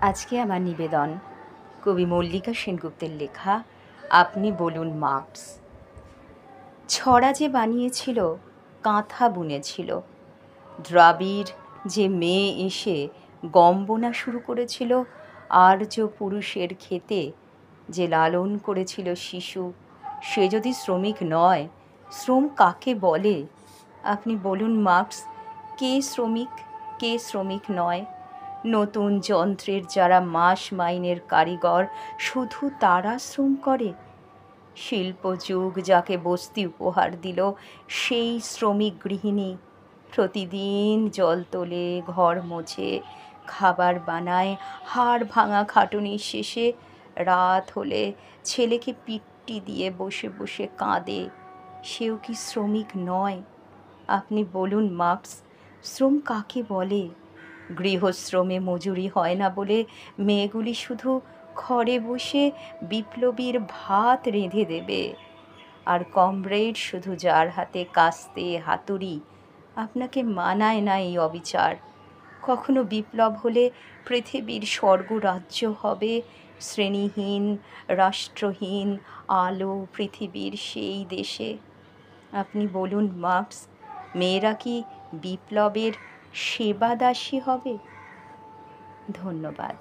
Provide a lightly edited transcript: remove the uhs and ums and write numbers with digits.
আজকে আমার নিবেদন কবি মল্লিকা সেনগুপ্তের লেখা আপনি বলুন মার্কস। ছড়া যে বানিয়েছিল, কাঁথা বুনেছিল, দ্রাবিড় যে মেয়ে এসে গম বোনা শুরু করেছিল, আর্য পুরুষের ক্ষেতে যে লালন করেছিল শিশু, সে যদি শ্রমিক নয়, শ্রম কাকে বলে? আপনি বলুন মার্কস, কে শ্রমিক, কে শ্রমিক নয়? নতুন যন্ত্রের যারা মাস মাইনের কারিগর, শুধু তারা শ্রম করে? শিল্পযুগ যাকে বস্তি উপহার দিল, সেই শ্রমিক গৃহিণী প্রতিদিন জল তোলে, ঘর মোছে, খাবার বানায়, হাড় ভাঙা খাটুনির শেষে রাত হলে ছেলেকে পিট্টি দিয়ে বসে বসে কাঁদে। সেও কি শ্রমিক নয়? আপনি বলুন মার্কস, শ্রম কাকে বলে? গৃহশ্রমে মজুরি হয় না বলে মেয়েগুলি শুধু ঘরে বসে বিপ্লবীর ভাত রেঁধে দেবে, আর কমরেড শুধু যার হাতে কাস্তে হাতুড়ি। আপনাকে মানায় না এই অবিচার। কখনো বিপ্লব হলে পৃথিবীর স্বর্গরাজ্য হবে শ্রেণীহীন, রাষ্ট্রহীন, আলো পৃথিবীর সেই দেশে। আপনি বলুন মার্কস, মেয়েরা কি বিপ্লবের সেবাদাসী হবে? ধন্যবাদ।